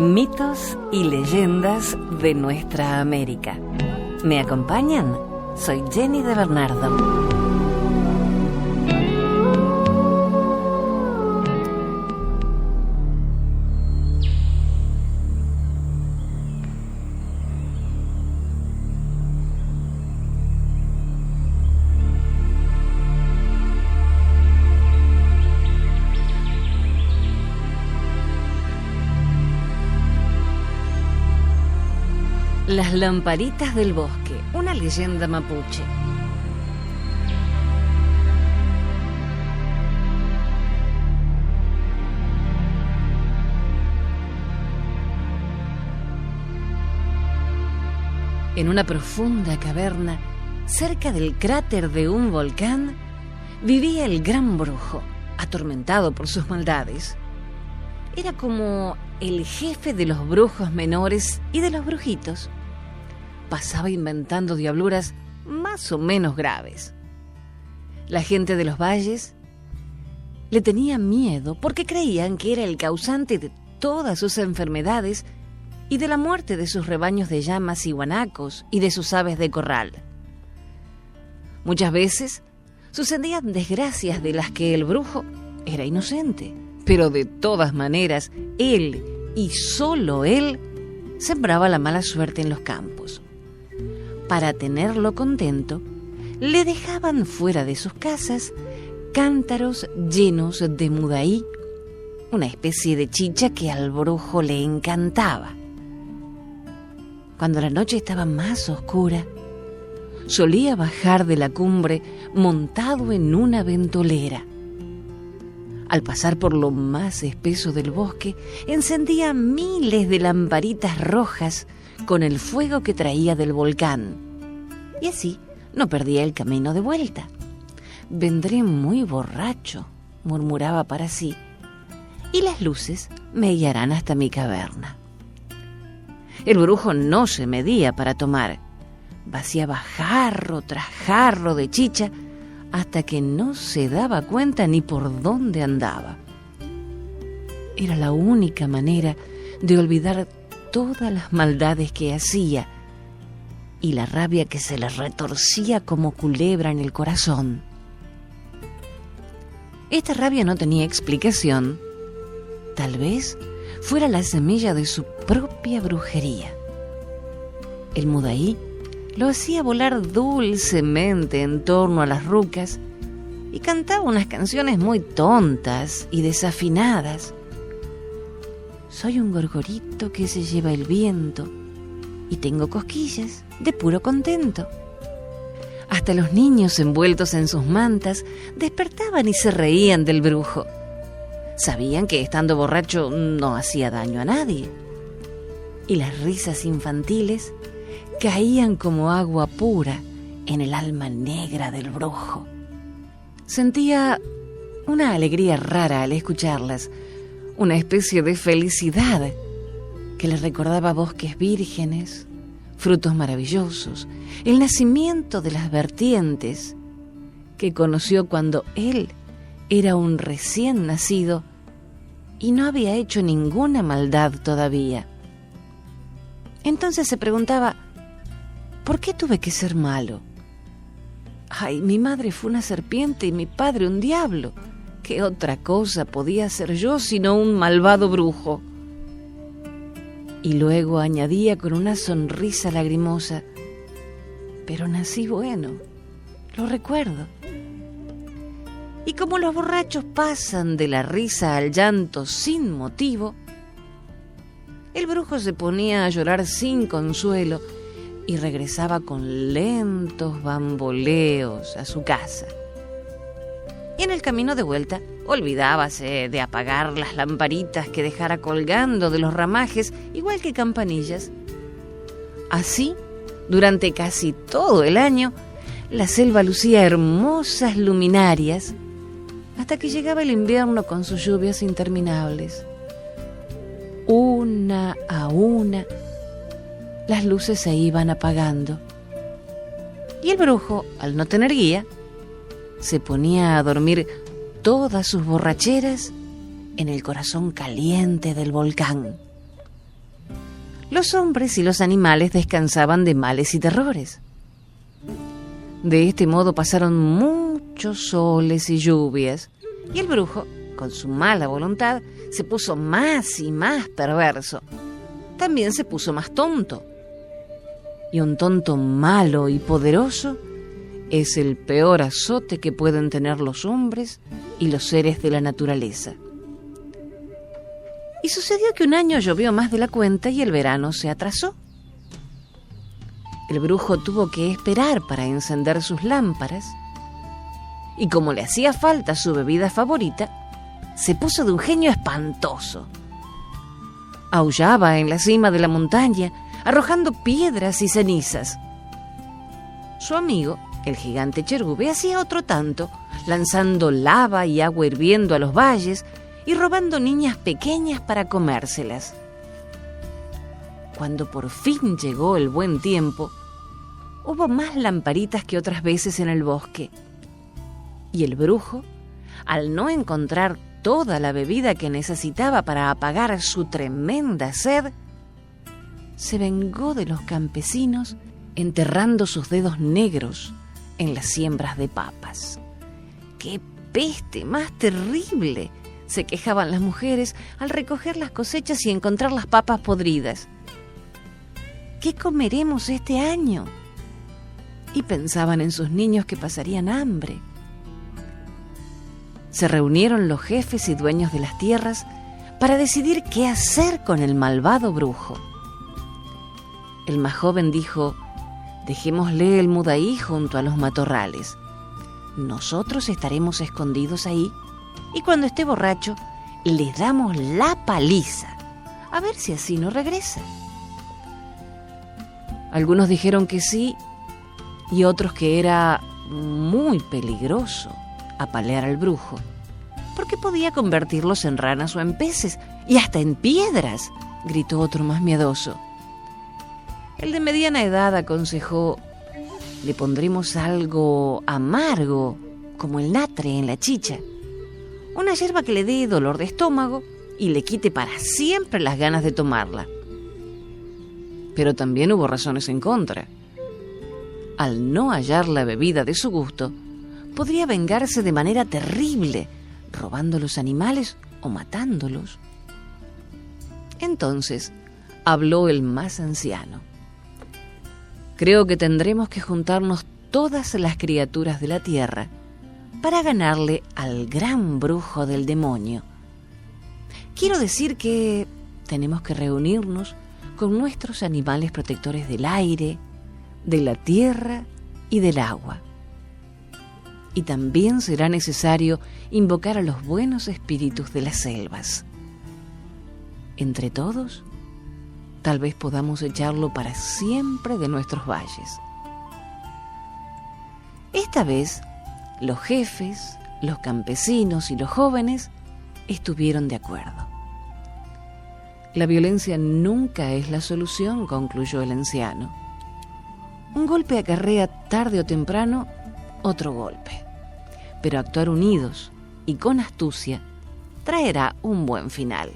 Mitos y leyendas de nuestra América. ¿Me acompañan? Soy Jenny de Bernardo. Las lamparitas del bosque, una leyenda mapuche. En una profunda caverna, cerca del cráter de un volcán, vivía el gran brujo, atormentado por sus maldades. Era como el jefe de los brujos menores y de los brujitos. Pasaba inventando diabluras más o menos graves. La gente de los valles le tenía miedo porque creían que era el causante de todas sus enfermedades y de la muerte de sus rebaños de llamas y guanacos y de sus aves de corral. Muchas veces sucedían desgracias de las que el brujo era inocente, pero de todas maneras él y solo él sembraba la mala suerte en los campos. Para tenerlo contento, le dejaban fuera de sus casas cántaros llenos de mudaí, una especie de chicha que al brujo le encantaba. Cuando la noche estaba más oscura, solía bajar de la cumbre montado en una ventolera. Al pasar por lo más espeso del bosque, encendía miles de lamparitas rojas con el fuego que traía del volcán. Y así no perdía el camino de vuelta. «Vendré muy borracho», murmuraba para sí, «y las luces me guiarán hasta mi caverna». El brujo no se medía para tomar. Vaciaba jarro tras jarro de chicha hasta que no se daba cuenta ni por dónde andaba. Era la única manera de olvidar todas las maldades que hacía y la rabia que se le retorcía como culebra en el corazón. Esta rabia no tenía explicación. Tal vez fuera la semilla de su propia brujería. El mudaí lo hacía volar dulcemente en torno a las rucas y cantaba unas canciones muy tontas y desafinadas. «Soy un gorgorito que se lleva el viento y tengo cosquillas de puro contento». Hasta los niños envueltos en sus mantas despertaban y se reían del brujo. Sabían que estando borracho no hacía daño a nadie. Y las risas infantiles caían como agua pura en el alma negra del brujo. Sentía una alegría rara al escucharlas, una especie de felicidad que le recordaba bosques vírgenes, frutos maravillosos, el nacimiento de las vertientes que conoció cuando él era un recién nacido y no había hecho ninguna maldad todavía. Entonces se preguntaba, ¿por qué tuve que ser malo? Ay, mi madre fue una serpiente y mi padre un diablo. ¿Qué otra cosa podía ser yo sino un malvado brujo? Y luego añadía con una sonrisa lagrimosa, pero nací bueno, lo recuerdo. Y como los borrachos pasan de la risa al llanto sin motivo, el brujo se ponía a llorar sin consuelo y regresaba con lentos bamboleos a su casa. Y en el camino de vuelta olvidábase de apagar las lamparitas que dejara colgando de los ramajes, igual que campanillas. Así, durante casi todo el año, la selva lucía hermosas luminarias, hasta que llegaba el invierno con sus lluvias interminables. Una a una, las luces se iban apagando. Y el brujo, al no tener guía, se ponía a dormir todas sus borracheras en el corazón caliente del volcán. los hombres y los animales descansaban de males y terrores. De este modo pasaron muchos soles y lluvias, y el brujo, con su mala voluntad, se puso más y más perverso. También se puso más tonto. Y un tonto malo y poderoso es el peor azote que pueden tener los hombres y los seres de la naturaleza. Y sucedió que un año llovió más de la cuenta y el verano se atrasó. El brujo tuvo que esperar para encender sus lámparas, y como le hacía falta su bebida favorita, se puso de un genio espantoso. Aullaba en la cima de la montaña, arrojando piedras y cenizas. Su amigo, el gigante Cherubbe, hacía otro tanto, lanzando lava y agua hirviendo a los valles y robando niñas pequeñas para comérselas. Cuando por fin llegó el buen tiempo, hubo más lamparitas que otras veces en el bosque, y el brujo, al no encontrar toda la bebida que necesitaba para apagar su tremenda sed, se vengó de los campesinos enterrando sus dedos negros en las siembras de papas. ¡Qué peste más terrible!, se quejaban las mujeres al recoger las cosechas y encontrar las papas podridas. ¿Qué comeremos este año? Y pensaban en sus niños que pasarían hambre. Se reunieron los jefes y dueños de las tierras para decidir qué hacer con el malvado brujo. El más joven dijo: dejémosle el mudaí junto a los matorrales. Nosotros estaremos escondidos ahí y cuando esté borracho le damos la paliza, a ver si así no regresa. Algunos dijeron que sí y otros que era muy peligroso apalear al brujo, porque podía convertirlos en ranas o en peces y hasta en piedras, gritó otro más miedoso. El de mediana edad aconsejó: le pondremos algo amargo, como el natre en la chicha, una hierba que le dé dolor de estómago y le quite para siempre las ganas de tomarla. Pero también hubo razones en contra. Al no hallar la bebida de su gusto, podría vengarse de manera terrible, robando los animales o matándolos. Entonces habló el más anciano: creo que tendremos que juntarnos todas las criaturas de la tierra para ganarle al gran brujo del demonio. Quiero decir que tenemos que reunirnos con nuestros animales protectores del aire, de la tierra y del agua. Y también será necesario invocar a los buenos espíritus de las selvas. Entre todos, tal vez podamos echarlo para siempre de nuestros valles. Esta vez, los jefes, los campesinos y los jóvenes estuvieron de acuerdo. La violencia nunca es la solución, concluyó el anciano. Un golpe acarrea tarde o temprano otro golpe, pero actuar unidos y con astucia traerá un buen final.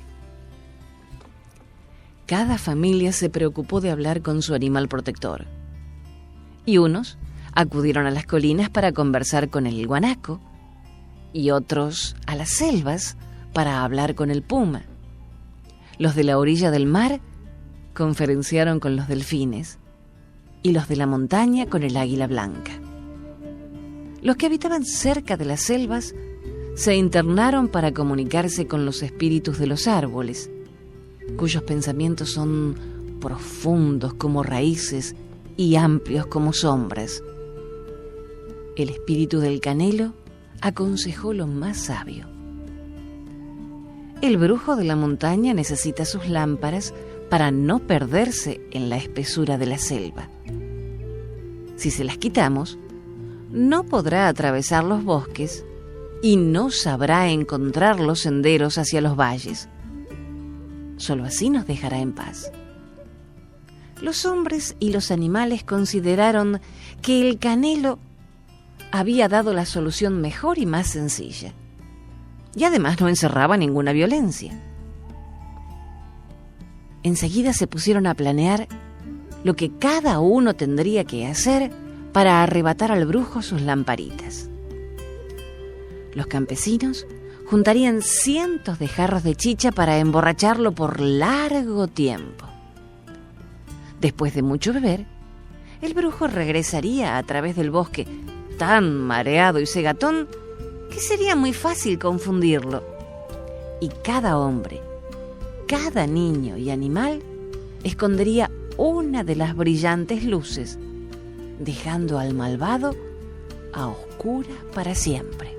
Cada familia se preocupó de hablar con su animal protector, y unos acudieron a las colinas para conversar con el guanaco, y otros a las selvas para hablar con el puma. Los de la orilla del mar conferenciaron con los delfines, y los de la montaña con el águila blanca. Los que habitaban cerca de las selvas se internaron para comunicarse con los espíritus de los árboles, cuyos pensamientos son profundos como raíces y amplios como sombras. El espíritu del canelo aconsejó lo más sabio: el brujo de la montaña necesita sus lámparas para no perderse en la espesura de la selva. Si se las quitamos, no podrá atravesar los bosques y no sabrá encontrar los senderos hacia los valles. Solo así nos dejará en paz. Los hombres y los animales consideraron que el canelo había dado la solución mejor y más sencilla, y además no encerraba ninguna violencia. Enseguida se pusieron a planear lo que cada uno tendría que hacer para arrebatar al brujo sus lamparitas. Los campesinos juntarían cientos de jarros de chicha para emborracharlo por largo tiempo. Después de mucho beber, el brujo regresaría a través del bosque tan mareado y cegatón que sería muy fácil confundirlo. Y cada hombre, cada niño y animal escondería una de las brillantes luces, dejando al malvado a oscuras para siempre.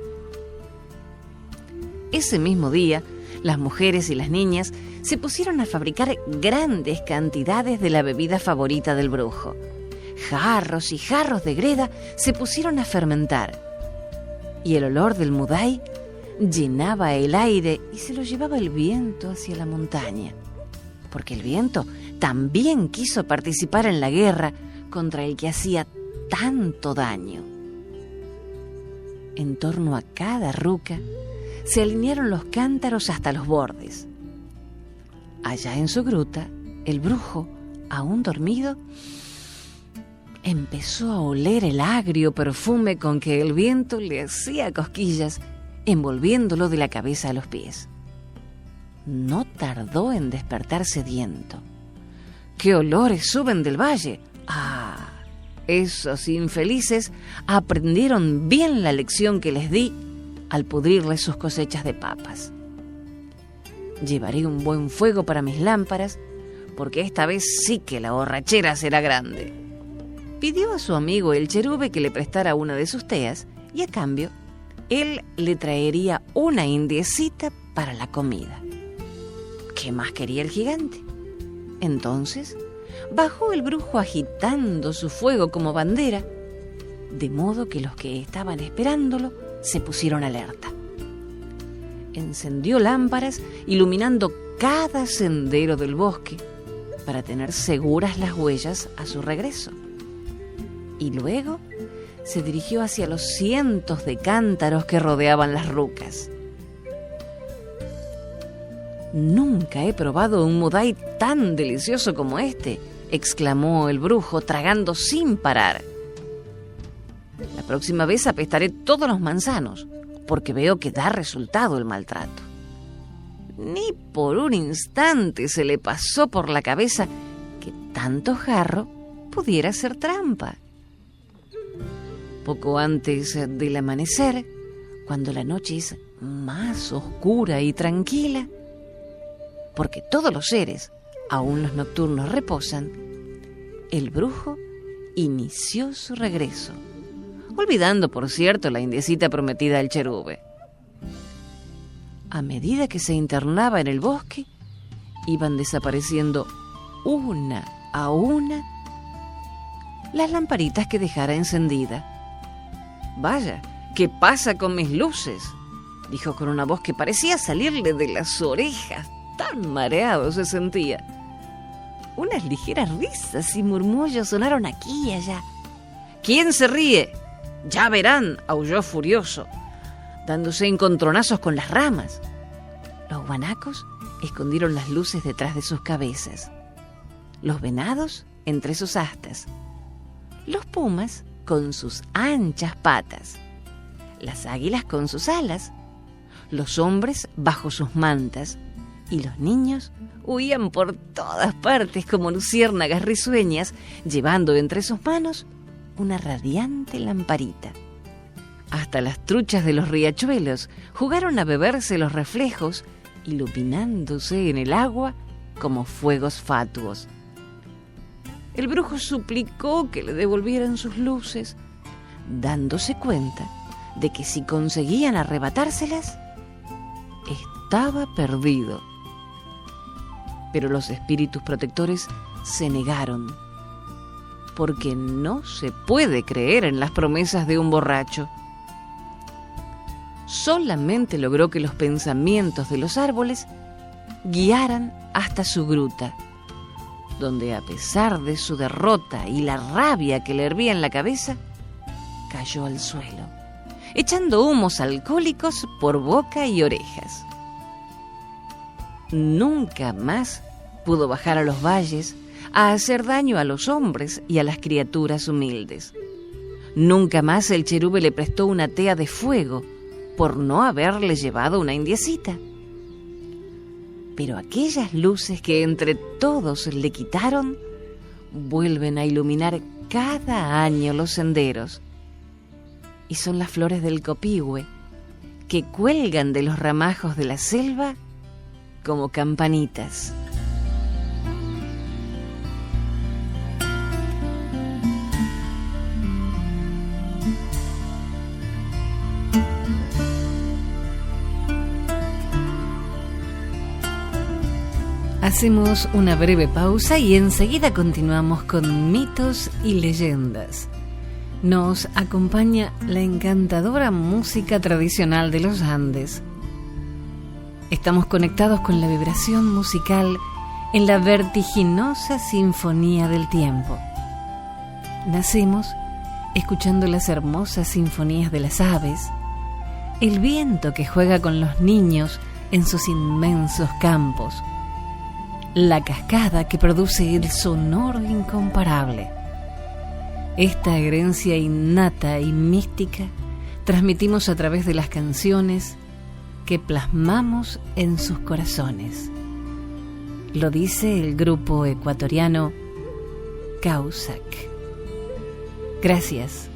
Ese mismo día, las mujeres y las niñas se pusieron a fabricar grandes cantidades de la bebida favorita del brujo. Jarros y jarros de greda se pusieron a fermentar, y el olor del mudai llenaba el aire y se lo llevaba el viento hacia la montaña, porque el viento también quiso participar en la guerra contra el que hacía tanto daño. En torno a cada ruca se alinearon los cántaros hasta los bordes. Allá en su gruta, el brujo, aún dormido, empezó a oler el agrio perfume con que el viento le hacía cosquillas, envolviéndolo de la cabeza a los pies. No tardó en despertar sediento. ¡Qué olores suben del valle! ¡Ah! Esos infelices aprendieron bien la lección que les di al pudrirles sus cosechas de papas. Llevaré un buen fuego para mis lámparas, porque esta vez sí que la borrachera será grande. Pidió a su amigo el cherube que le prestara una de sus teas y a cambio él le traería una indiecita para la comida. ¿Qué más quería el gigante? Entonces bajó el brujo agitando su fuego como bandera, de modo que los que estaban esperándolo se pusieron alerta. Encendió lámparas iluminando cada sendero del bosque para tener seguras las huellas a su regreso. Y luego se dirigió hacia los cientos de cántaros que rodeaban las rucas. «Nunca he probado un mudai tan delicioso como este», exclamó el brujo, tragando sin parar. «La próxima vez apestaré todos los manzanos, porque veo que da resultado el maltrato». Ni por un instante se le pasó por la cabeza que tanto jarro pudiera ser trampa. Poco antes del amanecer, cuando la noche es más oscura y tranquila, porque todos los seres, aún los nocturnos, reposan, el brujo inició su regreso, olvidando, por cierto, la indiecita prometida al cherube. A medida que se internaba en el bosque, iban desapareciendo una a una las lamparitas que dejara encendida. «Vaya, ¿qué pasa con mis luces?», dijo con una voz que parecía salirle de las orejas, tan mareado se sentía. Unas ligeras risas y murmullos sonaron aquí y allá. «¿Quién se ríe? Ya verán», aulló furioso, dándose encontronazos con las ramas. Los guanacos escondieron las luces detrás de sus cabezas, los venados entre sus astas, los pumas con sus anchas patas, las águilas con sus alas, los hombres bajo sus mantas, y los niños huían por todas partes como luciérnagas risueñas, llevando entre sus manos una radiante lamparita. Hasta las truchas de los riachuelos jugaron a beberse los reflejos, iluminándose en el agua como fuegos fatuos. El brujo suplicó que le devolvieran sus luces, dándose cuenta de que si conseguían arrebatárselas, estaba perdido. Pero los espíritus protectores se negaron, porque no se puede creer en las promesas de un borracho. Solamente logró que los pensamientos de los árboles guiaran hasta su gruta, donde, a pesar de su derrota y la rabia que le hervía en la cabeza, cayó al suelo, echando humos alcohólicos por boca y orejas. Nunca más Pudo bajar a los valles a hacer daño a los hombres y a las criaturas humildes. Nunca más el cherube le prestó una tea de fuego por no haberle llevado una indiecita. Pero aquellas luces que entre todos le quitaron vuelven a iluminar cada año los senderos. Y son las flores del copihue que cuelgan de los ramajos de la selva como campanitas. Hacemos una breve pausa y enseguida continuamos con mitos y leyendas. Nos acompaña la encantadora música tradicional de los Andes. Estamos conectados con la vibración musical en la vertiginosa sinfonía del tiempo. Nacemos escuchando las hermosas sinfonías de las aves, el viento que juega con los niños en sus inmensos campos, la cascada que produce el sonoro incomparable. Esta herencia innata y mística transmitimos a través de las canciones que plasmamos en sus corazones. Lo dice el grupo ecuatoriano Causac. Gracias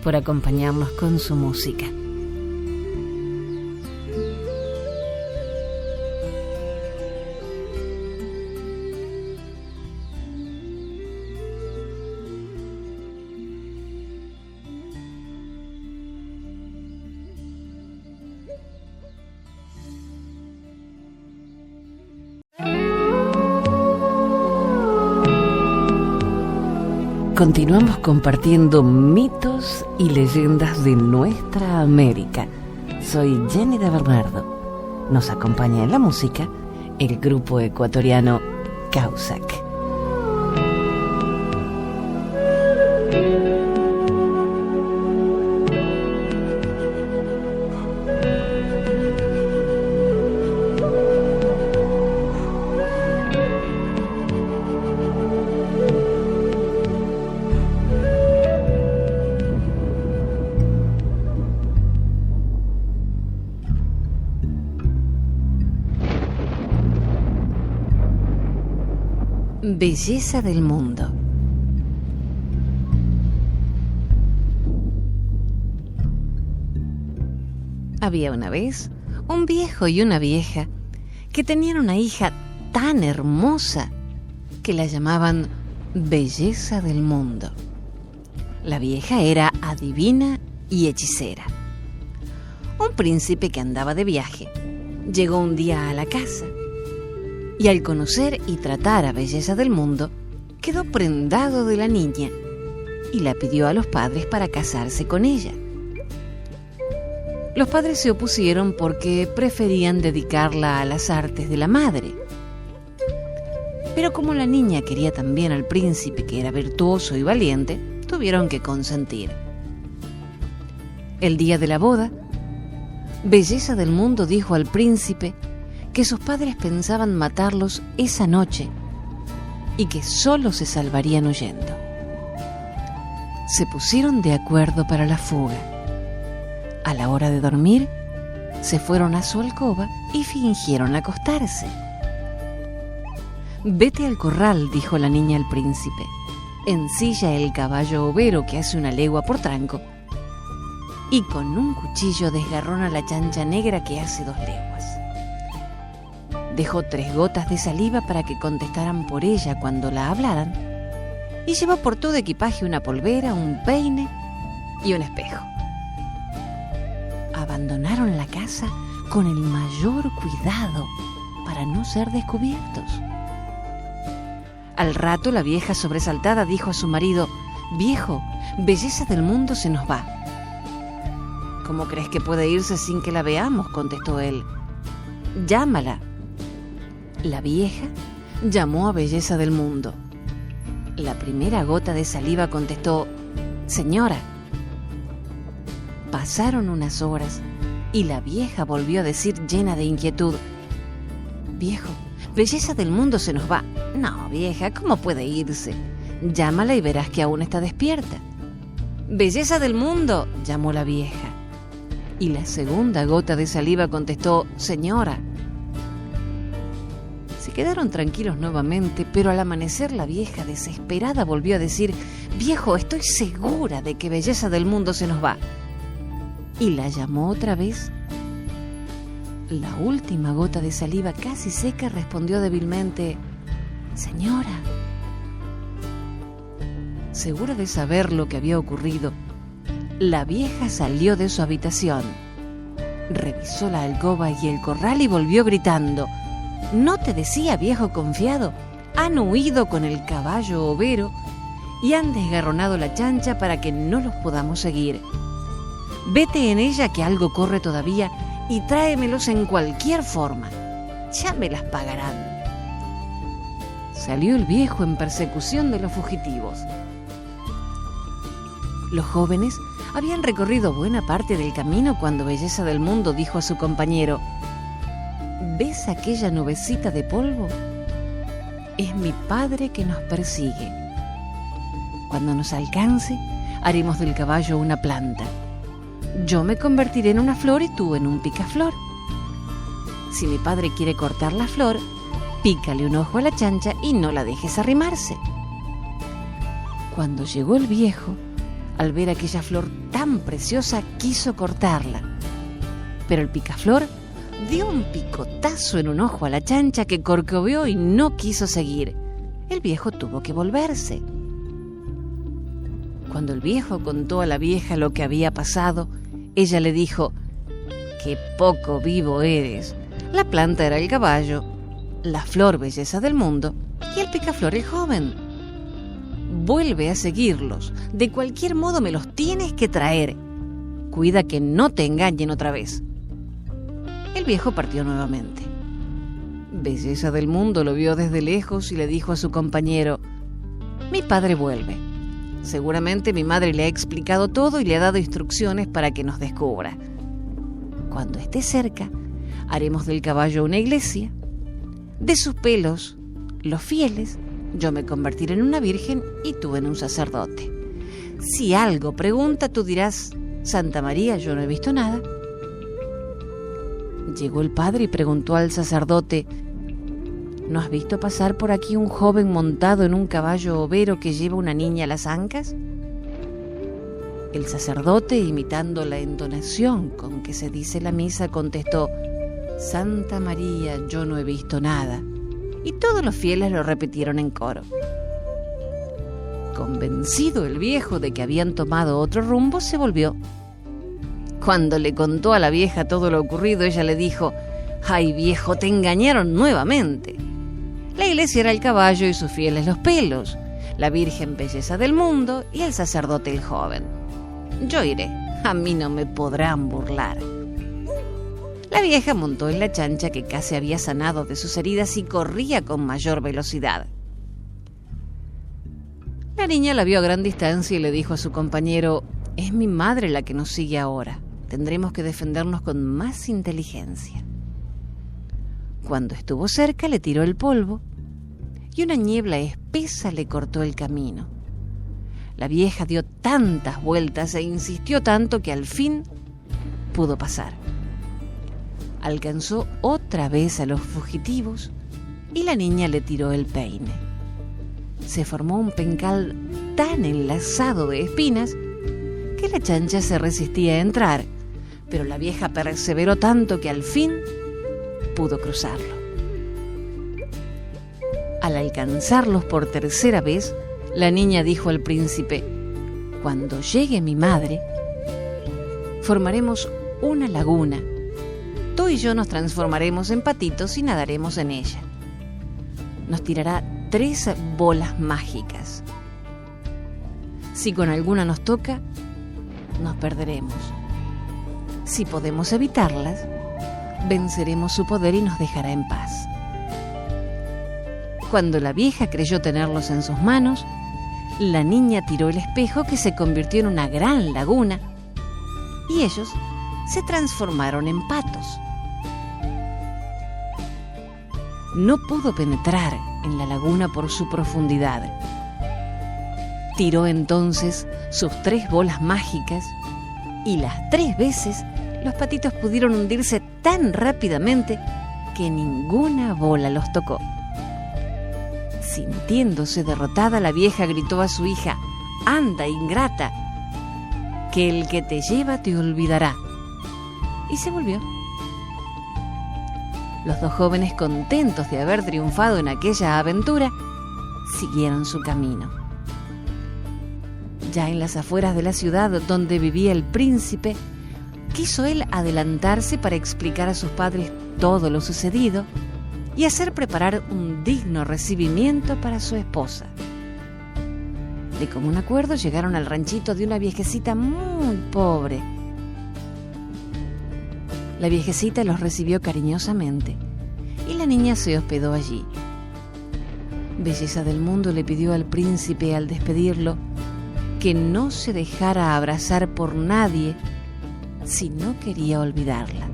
por acompañarnos con su música. Continuamos compartiendo mitos y leyendas de nuestra América. Soy Jenny de Bernardo. Nos acompaña en la música el grupo ecuatoriano Causac. Belleza del mundo. Había una vez un viejo y una vieja que tenían una hija tan hermosa que la llamaban Belleza del mundo. La vieja era adivina y hechicera. Un príncipe que andaba de viaje llegó un día a la casa y al conocer y tratar a Belleza del mundo, quedó prendado de la niña y la pidió a los padres para casarse con ella. Los padres se opusieron porque preferían dedicarla a las artes de la madre. Pero como la niña quería también al príncipe, que era virtuoso y valiente, tuvieron que consentir. El día de la boda, Belleza del mundo dijo al príncipe que sus padres pensaban matarlos esa noche y que solo se salvarían huyendo. Se pusieron de acuerdo para la fuga. A la hora de dormir, se fueron a su alcoba y fingieron acostarse. «Vete al corral», dijo la niña al príncipe. «Ensilla el caballo overo que hace una legua por tranco y con un cuchillo desgarrona la chancha negra que hace 2 leguas». Dejó 3 gotas de saliva para que contestaran por ella cuando la hablaran y llevó por todo equipaje una polvera, un peine y un espejo. Abandonaron la casa con el mayor cuidado para no ser descubiertos. Al rato la vieja sobresaltada dijo a su marido: «Viejo, Belleza del mundo se nos va». «¿Cómo crees que puede irse sin que la veamos?», contestó él. «Llámala». La vieja llamó a Belleza del mundo. La primera gota de saliva contestó: «Señora». Pasaron unas horas y la vieja volvió a decir llena de inquietud: «Viejo, Belleza del mundo se nos va. No, vieja, ¿cómo puede irse? Llámala y verás que aún está despierta. Belleza del mundo, llamó la vieja. Y la segunda gota de saliva contestó, señora. Se quedaron tranquilos nuevamente, pero al amanecer la vieja desesperada volvió a decir, viejo, estoy segura de que Belleza del mundo se nos va. Y la llamó otra vez. La última gota de saliva casi seca respondió débilmente, señora. Segura de saber lo que había ocurrido, la vieja salió de su habitación, revisó la alcoba y el corral y volvió gritando, ¿no te decía, viejo confiado? Han huido con el caballo overo y han desgarronado la chancha para que no los podamos seguir. Vete en ella que algo corre todavía y tráemelos en cualquier forma. Ya me las pagarán. Salió el viejo en persecución de los fugitivos. Los jóvenes habían recorrido buena parte del camino cuando Belleza del mundo dijo a su compañero, ¿ves aquella nubecita de polvo? Es mi padre que nos persigue. Cuando nos alcance, haremos del caballo una planta. Yo me convertiré en una flor y tú en un picaflor. Si mi padre quiere cortar la flor, pícale un ojo a la chancha y no la dejes arrimarse. Cuando llegó el viejo, al ver aquella flor tan preciosa, quiso cortarla. Pero el picaflor dio un picotazo en un ojo a la chancha que corcoveó y no quiso seguir. El viejo tuvo que volverse. Cuando el viejo contó a la vieja lo que había pasado, ella le dijo, ¡qué poco vivo eres! La planta era el caballo, la flor Belleza del mundo y el picaflor el joven. Vuelve a seguirlos. De cualquier modo me los tienes que traer. Cuida que no te engañen otra vez. El viejo partió nuevamente. Belleza del mundo lo vio desde lejos y le dijo a su compañero, mi padre vuelve. Seguramente mi madre le ha explicado todo y le ha dado instrucciones para que nos descubra. Cuando esté cerca, haremos del caballo una iglesia. De sus pelos, los fieles, yo me convertiré en una virgen y tú en un sacerdote. Si algo pregunta, tú dirás, Santa María, yo no he visto nada. Llegó el padre y preguntó al sacerdote, ¿no has visto pasar por aquí un joven montado en un caballo overo que lleva una niña a las ancas? El sacerdote, imitando la entonación con que se dice la misa, contestó, Santa María, yo no he visto nada. Y todos los fieles lo repitieron en coro. Convencido el viejo de que habían tomado otro rumbo, se volvió. Cuando le contó a la vieja todo lo ocurrido, ella le dijo, ¡ay, viejo, te engañaron nuevamente! La iglesia era el caballo y sus fieles los pelos, la Virgen Belleza del mundo y el sacerdote el joven. Yo iré, a mí no me podrán burlar. La vieja montó en la chancha que casi había sanado de sus heridas y corría con mayor velocidad. La niña la vio a gran distancia y le dijo a su compañero, es mi madre la que nos sigue ahora. Tendremos que defendernos con más inteligencia. Cuando estuvo cerca le tiró el polvo y una niebla espesa le cortó el camino. La vieja dio tantas vueltas e insistió tanto que al fin pudo pasar. Alcanzó otra vez a los fugitivos y la niña le tiró el peine. Se formó un pencal tan enlazado de espinas que la chancha se resistía a entrar, pero la vieja perseveró tanto que al fin pudo cruzarlo. Al alcanzarlos por tercera vez, la niña dijo al príncipe, cuando llegue mi madre, formaremos una laguna. Tú y yo nos transformaremos en patitos y nadaremos en ella. Nos tirará 3 bolas mágicas. Si con alguna nos toca, nos perderemos. Si podemos evitarlas, venceremos su poder y nos dejará en paz. Cuando la vieja creyó tenerlos en sus manos, la niña tiró el espejo que se convirtió en una gran laguna y ellos se transformaron en patos. no pudo penetrar en la laguna por su profundidad. Tiró entonces sus 3 bolas mágicas y las 3 veces los patitos pudieron hundirse tan rápidamente que ninguna bola los tocó. Sintiéndose derrotada, la vieja gritó a su hija: «Anda, ingrata, que el que te lleva te olvidará». Y se volvió. Los 2 jóvenes, contentos de haber triunfado en aquella aventura, siguieron su camino. Ya en las afueras de la ciudad donde vivía el príncipe, quiso él adelantarse para explicar a sus padres todo lo sucedido y hacer preparar un digno recibimiento para su esposa. De común acuerdo llegaron al ranchito de una viejecita muy pobre. La viejecita los recibió cariñosamente y la niña se hospedó allí. Belleza del Mundo le pidió al príncipe al despedirlo que no se dejara abrazar por nadie si no quería olvidarla.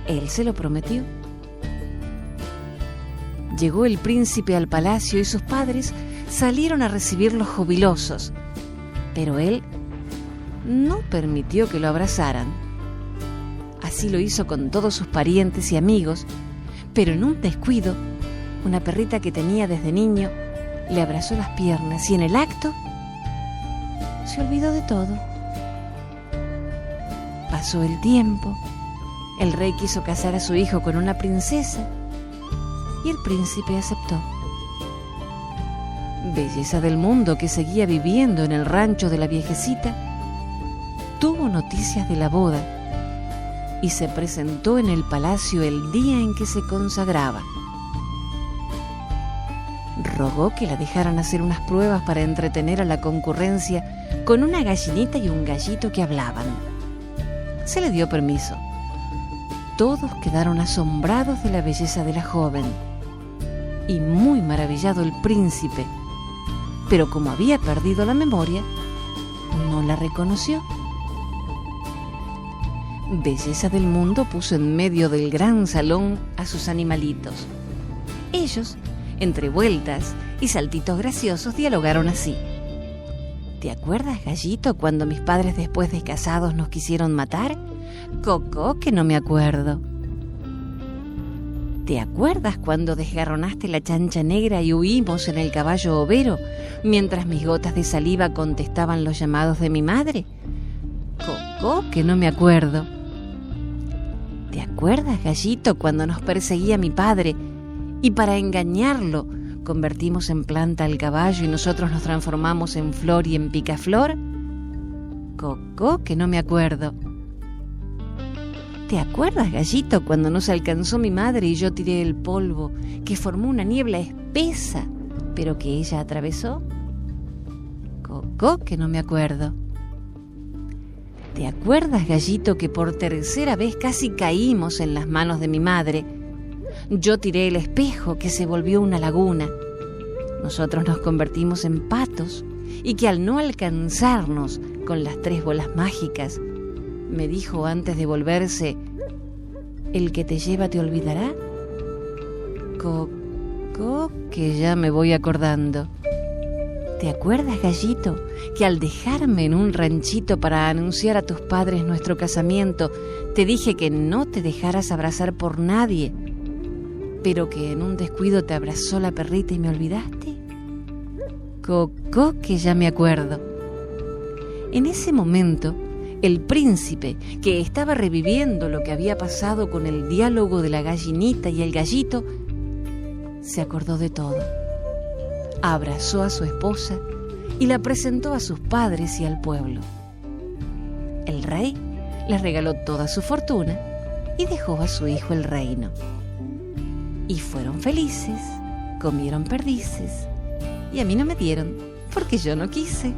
Él se lo prometió. Llegó el príncipe al palacio y sus padres salieron a recibirlos jubilosos, pero él no permitió que lo abrazaran. Así lo hizo con todos sus parientes y amigos, pero en un descuido, una perrita que tenía desde niño le abrazó las piernas y en el acto se olvidó de todo. Pasó el tiempo, el rey quiso casar a su hijo con una princesa y el príncipe aceptó. Belleza del Mundo, que seguía viviendo en el rancho de la viejecita, tuvo noticias de la boda y se presentó en el palacio el día en que se consagraba. Rogó que la dejaran hacer unas pruebas para entretener a la concurrencia con una gallinita y un gallito que hablaban. Se le dio permiso. Todos quedaron asombrados de la belleza de la joven y muy maravillado el príncipe, pero como había perdido la memoria, no la reconoció. Belleza del Mundo puso en medio del gran salón a sus animalitos. Ellos, entre vueltas y saltitos graciosos, dialogaron así: ¿te acuerdas, gallito, cuando mis padres después de casados nos quisieron matar? Cocó, que no me acuerdo. ¿Te acuerdas cuando desgarronaste la chancha negra y huimos en el caballo overo mientras mis gotas de saliva contestaban los llamados de mi madre? Cocó, que no me acuerdo. ¿Te acuerdas, gallito, cuando nos perseguía mi padre y para engañarlo convertimos en planta al caballo y nosotros nos transformamos en flor y en picaflor? Cocó, que no me acuerdo. ¿Te acuerdas, gallito, cuando nos alcanzó mi madre y yo tiré el polvo que formó una niebla espesa, pero que ella atravesó? Cocó, que no me acuerdo. ¿Te acuerdas, gallito, que por tercera vez casi caímos en las manos de mi madre? Yo tiré el espejo que se volvió una laguna. Nosotros nos convertimos en patos y que al no alcanzarnos con las 3 bolas mágicas, me dijo antes de volverse: ¿el que te lleva te olvidará? Cocó, que ya me voy acordando. ¿Te acuerdas, gallito, que al dejarme en un ranchito para anunciar a tus padres nuestro casamiento, te dije que no te dejaras abrazar por nadie, pero que en un descuido te abrazó la perrita y me olvidaste? Cocó, que ya me acuerdo. En ese momento, el príncipe, que estaba reviviendo lo que había pasado con el diálogo de la gallinita y el gallito, se acordó de todo. Abrazó a su esposa y la presentó a sus padres y al pueblo. El rey les regaló toda su fortuna y dejó a su hijo el reino. Y fueron felices, comieron perdices, y a mí no me dieron, porque yo no quise.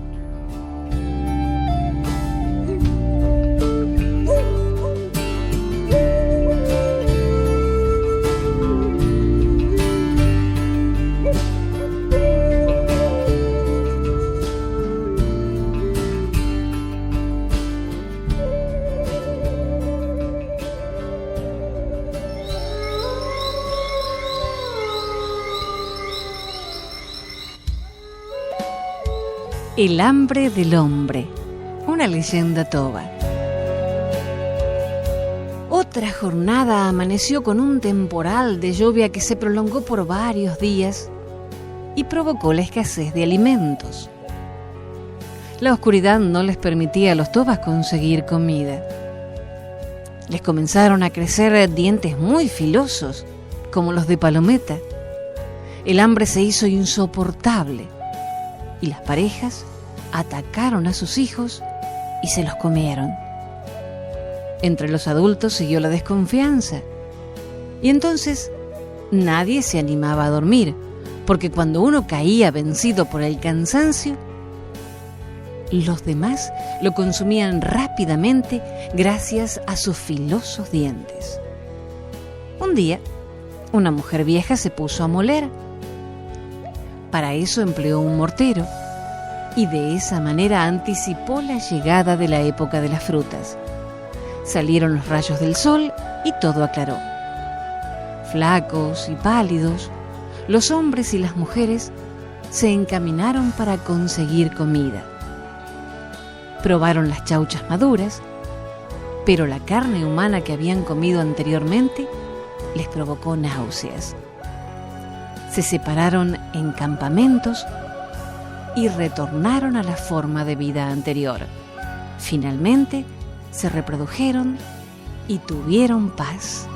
El hambre del hombre, una leyenda toba. Otra jornada amaneció con un temporal de lluvia que se prolongó por varios días y provocó la escasez de alimentos. La oscuridad no les permitía a los tobas conseguir comida. Les comenzaron a crecer dientes muy filosos, como los de palometa. El hambre se hizo insoportable y las parejas atacaron a sus hijos y se los comieron. Entre los adultos siguió la desconfianza y entonces nadie se animaba a dormir, porque cuando uno caía vencido por el cansancio, los demás lo consumían rápidamente gracias a sus filosos dientes. Un día, una mujer vieja se puso a moler. Para eso empleó un mortero y de esa manera anticipó la llegada de la época de las frutas. Salieron los rayos del sol y todo aclaró. Flacos y pálidos, los hombres y las mujeres se encaminaron para conseguir comida. Probaron las chauchas maduras, pero la carne humana que habían comido anteriormente les provocó náuseas. Se separaron en campamentos y retornaron a la forma de vida anterior. Finalmente, se reprodujeron y tuvieron paz.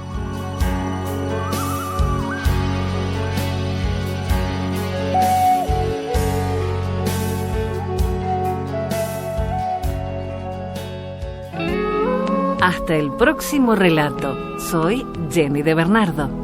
Hasta el próximo relato. Soy Jenny de Bernardo.